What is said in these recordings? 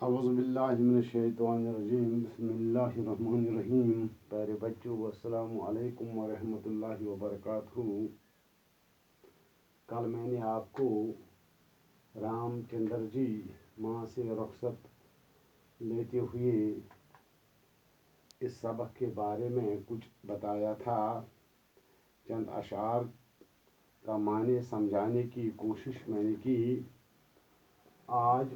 अऊज़ुबिल्लाहिमिनश्शैतानिर्रजीम बिस्मिल्लाहिर्रहमानिर्रहीम। प्यारे बच्चों, अस्सलामु अलैकुम वरहमतुल्लाहि वबरकातुहू। कल मैंने आपको रामचंद्र जी माँ से रुखसत लेते हुए इस सबक के बारे में कुछ बताया था। चंद अशार का माने समझाने की कोशिश मैंने की। आज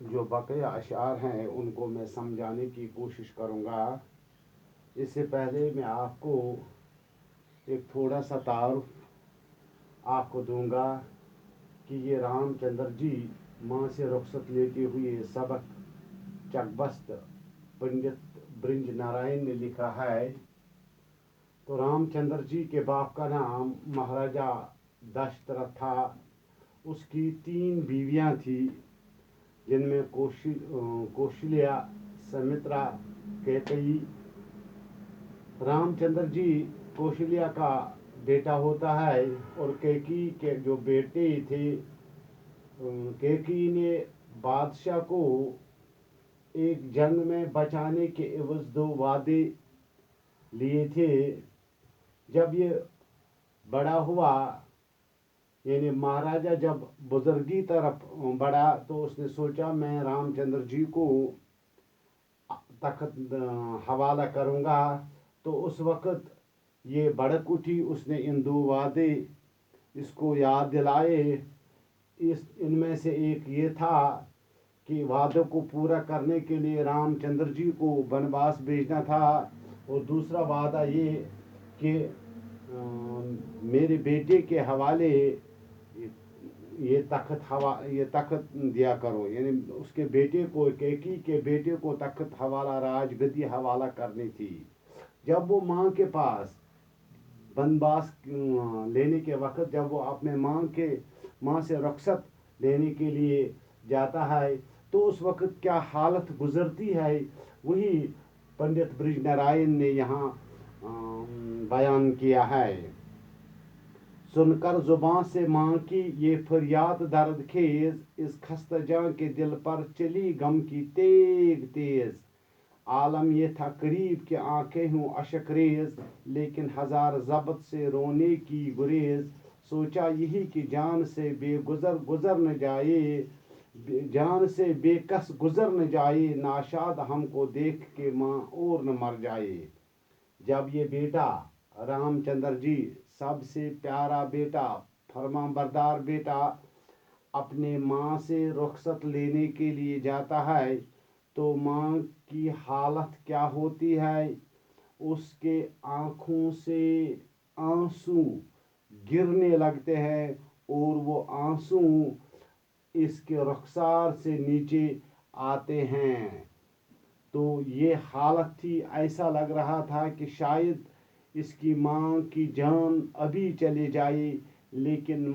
जो बकिया अशार हैं उनको मैं समझाने की कोशिश करूँगा। इससे पहले मैं आपको एक थोड़ा सा तारुफ आपको दूंगा कि ये रामचंद्र जी माँ से रुखसत लेते हुए सबक चकबस्त पंडित ब्रिंज नारायण ने लिखा है। तो रामचंद्र जी के बाप का नाम महाराजा दशरथ था। उसकी 3 बीवियाँ थी, जिनमें कौशल्या, सुमित्रा, कैकेयी। रामचंद्र जी कौशल्या का बेटा होता है और कैकेयी के जो बेटे थे, कैकेयी ने बादशाह को एक जंग में बचाने के एवज 2 वादे लिए थे। जब ये बड़ा हुआ, यानी महाराजा जब बुजुर्गी तरफ बढ़ा, तो उसने सोचा मैं रामचंद्र जी को तख्त हवाला करूँगा। तो उस वक़्त ये भड़क उठी। उसने इन 2 वादे इसको याद दिलाए। इनमें से एक ये था कि वादों को पूरा करने के लिए रामचंद्र जी को वनवास भेजना था, और दूसरा वादा ये कि मेरे बेटे के हवाले ये तख्त दिया करो, यानी उसके बेटे को, कैकेयी के बेटे को तख्त हवाला, राजगद्दी हवाला करनी थी। जब वो माँ के पास वनवास लेने के वक़्त जब वो अपने माँ से रुखसत लेने के लिए जाता है, तो उस वक़्त क्या हालत गुजरती है, वही पंडित ब्रिज नारायण ने यहाँ बयान किया है। सुनकर जुबान से माँ की ये फरियाद दर्द खेज, इस खस्तजां के दिल पर चली गम की तेग तेज। आलम ये था करीब कि आंखें हूँ अशकरेज, लेकिन हजार जब्त से रोने की गुरेज। सोचा यही कि जान से गुजर न जाए, जान से बेकस गुजर न जाए, नाशाद हमको देख के माँ और न मर जाए। जब ये बेटा रामचंद्र जी, सबसे प्यारा बेटा, फरमाबरदार बेटा, अपने माँ से रुखसत लेने के लिए जाता है, तो माँ की हालत क्या होती है। उसके आँखों से आंसू गिरने लगते हैं, और वो आंसू इसके रुखसार से नीचे आते हैं। तो ये हालत थी, ऐसा लग रहा था कि शायद इसकी माँ की जान अभी चली जाए। लेकिन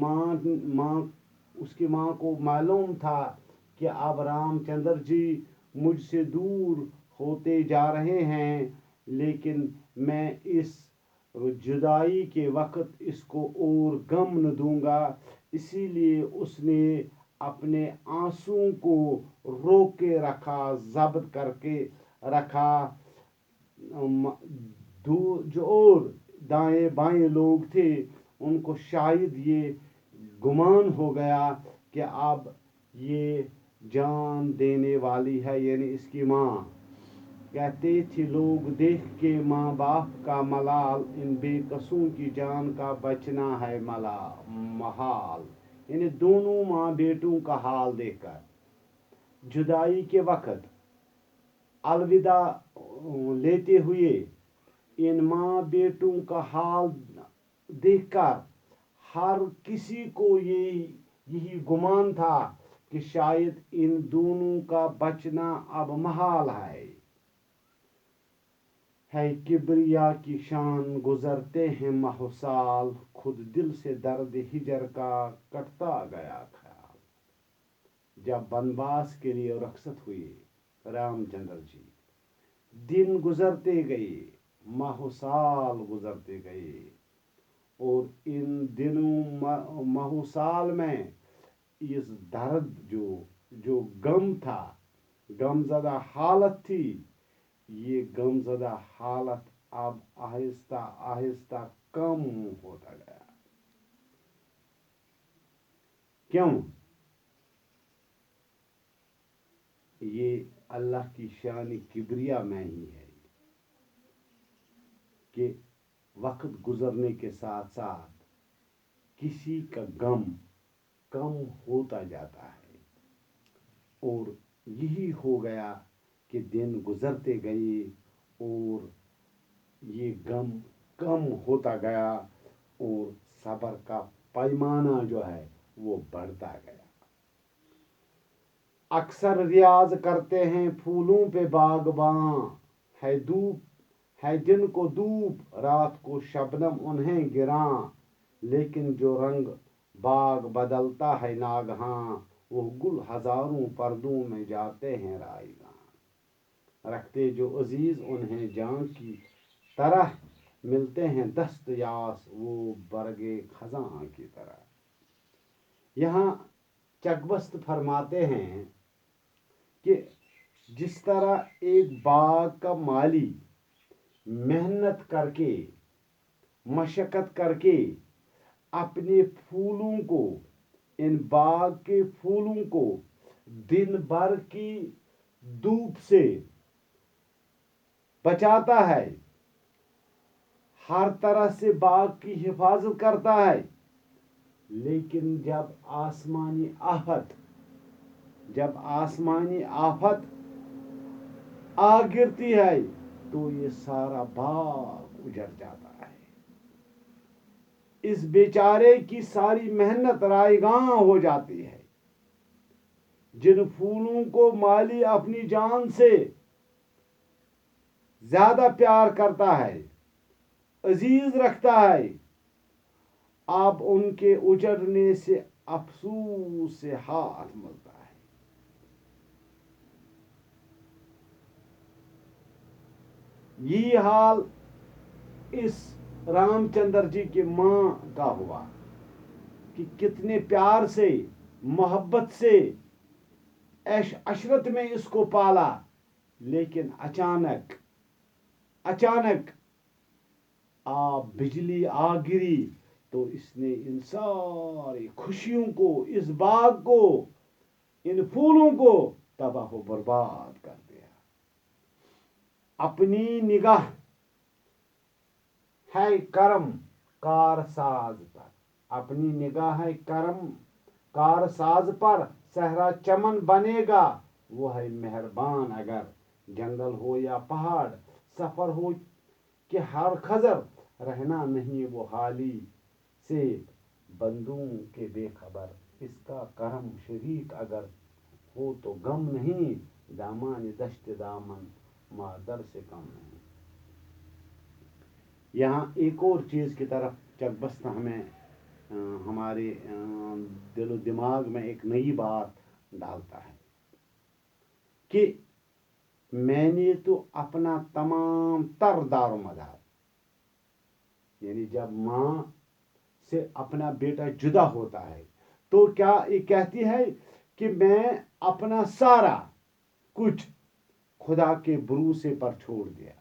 उसकी माँ को मालूम था कि अब रामचंद्र जी मुझसे दूर होते जा रहे हैं, लेकिन मैं इस जुदाई के वक़्त इसको और गम न दूंगा। इसीलिए उसने अपने आंसुओं को रोक के रखा, ज़ब्त करके रखा। जो और दाएं बाएं लोग थे, उनको शायद ये गुमान हो गया कि अब ये जान देने वाली है, यानी इसकी माँ। कहते थे लोग देख के माँ बाप का मलाल, इन बेकसों की जान का बचना है महाल। यानी दोनों माँ बेटों का हाल देखकर जुदाई के वक़्त अलविदा लेते हुए इन माँ बेटों का हाल देखकर हर किसी को यही गुमान था कि शायद इन दोनों का बचना अब महाल है किबरिया की शान, गुजरते हैं माहसाल, खुद दिल से दर्द हिजर का कटता गया ख्याल। जब वनवास के लिए रुखसत हुए रामचंद्र जी, दिन गुजरते गए, माहसाल गुजरते गए, और इन दिनों माहसाल में इस दर्द जो जो गम था, गमज़दा हालत थी, ये गमज़दा हालत अब आहिस्ता आहिस्ता कम होता गया। क्यों? ये अल्लाह की शान किबरिया में ही है कि वक्त गुजरने के साथ साथ किसी का गम कम होता जाता है, और यही हो गया कि दिन गुजरते गए और ये गम कम होता गया और सब्र का पैमाना जो है वो बढ़ता गया। अक्सर रियाज करते हैं फूलों पे बागबां, है धूप है दिन को धूप, रात को शबनम उन्हें गिरां, लेकिन जो रंग बाग बदलता है नागहां, वो गुल हजारों पर्दों में जाते हैं रायगां। रखते जो अजीज उन्हें जान की तरह, मिलते हैं दस्त यास वो बरगे खजां की तरह। यहाँ चकबस्त फरमाते हैं कि जिस तरह एक बाग का माली मेहनत करके, मशक्क़त करके अपने फूलों को, इन बाग के फूलों को दिन भर की धूप से बचाता है, हर तरह से बाग की हिफाजत करता है, लेकिन जब आसमानी आफत आ गिरती है तो ये सारा बाग उजड़ जाता है। इस बेचारे की सारी मेहनत रायगां हो जाती है। जिन फूलों को माली अपनी जान से ज्यादा प्यार करता है, अजीज रखता है, अब उनके उजड़ने से अफसोस से हाथ मलता है। यही हाल इस रामचंद्र जी की मां का हुआ कि कितने प्यार से, मोहब्बत से, ऐश अशरत में इसको पाला, लेकिन अचानक बिजली आ गिरी तो इसने इन सारी खुशियों को, इस बाग को, इन फूलों को तबाह व बर्बाद कर दिया। अपनी निगाह है करम कारसाज पर, अपनी निगाह है करम कारसाज पर, सहरा चमन बनेगा वो है मेहरबान। अगर जंगल हो या पहाड़, सफर हो कि हर खजर, रहना नहीं वो हाली से बंदों के बेखबर। इसका करम शरीक अगर हो तो गम नहीं, दामान दश्त दामन मादर से कम नहीं। यहाँ एक और चीज़ की तरफ चकबस्त हमें हमारे दिलो दिमाग में एक नई बात डालता है कि मैंने तो अपना तमाम तर दारो मदार, यानी जब माँ से अपना बेटा जुदा होता है तो क्या ये कहती है कि मैं अपना सारा कुछ खुदा के भरोसे पर छोड़ दिया,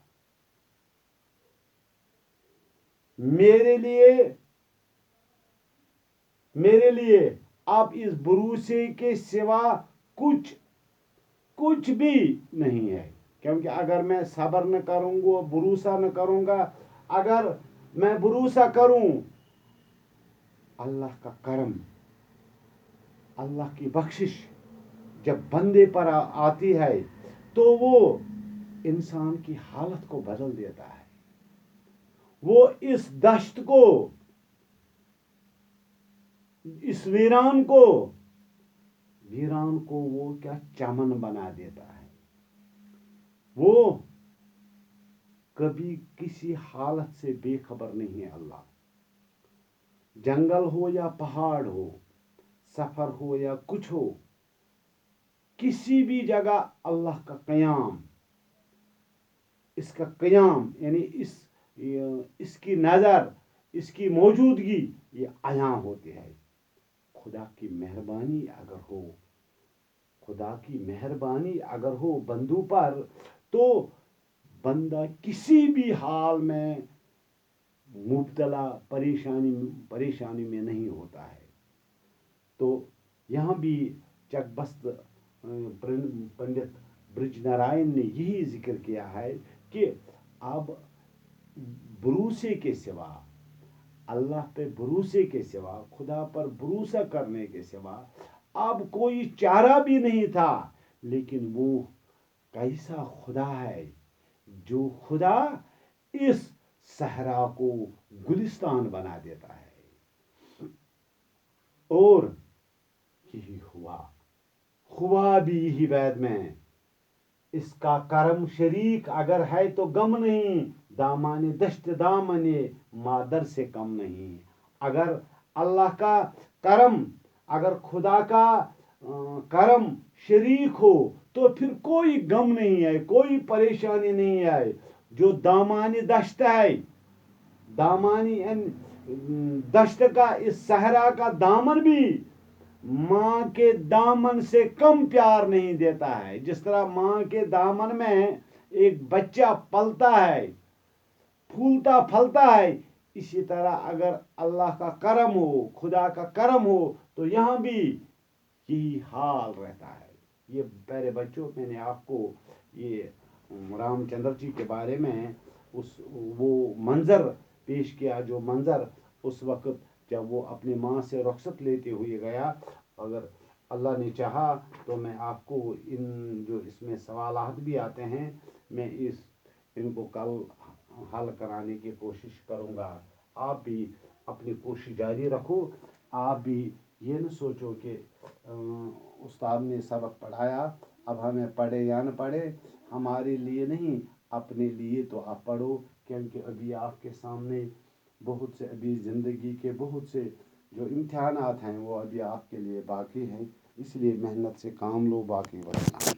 मेरे लिए अब इस भरोसे के सिवा कुछ भी नहीं है। क्योंकि अगर मैं सब्र न करूंगा, भरोसा न करूंगा, अगर मैं भरोसा करूं अल्लाह का करम, अल्लाह की बख्शिश जब बंदे पर आती है तो वो इंसान की हालत को बदल देता है। वो इस दश्त को, इस वीरान को वो क्या चमन बना देता है। वो कभी किसी हालत से बेखबर नहीं है। अल्लाह, जंगल हो या पहाड़ हो, सफर हो या कुछ हो, किसी भी जगह अल्लाह का कयाम, इसका कयाम यानी इसकी नज़र, इसकी मौजूदगी ये आया होती है। खुदा की मेहरबानी अगर हो, खुदा की मेहरबानी अगर हो बंदों पर तो बंदा किसी भी हाल में मुब्तला परेशानी में नहीं होता है। तो यहाँ भी चकबस्त पंडित ब्रिज नारायण ने यही जिक्र किया है कि अब भरोसे के सिवा, अल्लाह पे भरोसे के सिवा, खुदा पर भरोसा करने के सिवा अब कोई चारा भी नहीं था। लेकिन वो कैसा खुदा है जो खुदा इस सहरा को गुलिस्तान बना देता है। और यही हुआ भी यही वैद में, इसका करम शरीक अगर है तो गम नहीं, दामाने दश्त दामने मादर से कम नहीं। अगर अल्लाह का करम, अगर खुदा का करम शरीक हो तो फिर कोई गम नहीं है, कोई परेशानी नहीं है। जो दामानी दश्त है, दामानी दश्त का, इस सहरा का दामन भी माँ के दामन से कम प्यार नहीं देता है। जिस तरह माँ के दामन में एक बच्चा पलता है, फूलता फलता है, इसी तरह अगर अल्लाह का करम हो, खुदा का करम हो तो यहाँ भी यही हाल रहता है। ये प्यारे बच्चों, मैंने आपको ये रामचंद्र जी के बारे में वो मंजर पेश किया, जो मंजर उस वक्त जब वो अपनी माँ से रुखसत लेते हुए गया। अगर अल्लाह ने चाहा तो मैं आपको इन जो इसमें सवालात भी आते हैं, मैं इनको कल हल कराने की कोशिश करूँगा। आप भी अपनी कोशिश जारी रखो। आप भी ये न सोचो कि उस्ताद ने सबक पढ़ाया, अब हमें पढ़े या न पढ़े, हमारे लिए नहीं, अपने लिए तो आप पढ़ो। क्योंकि अभी आपके सामने बहुत से, अभी ज़िंदगी के बहुत से जो इम्तिहानात हैं वो अभी आपके लिए बाकी हैं। इसलिए मेहनत से काम लो, बाकी वरना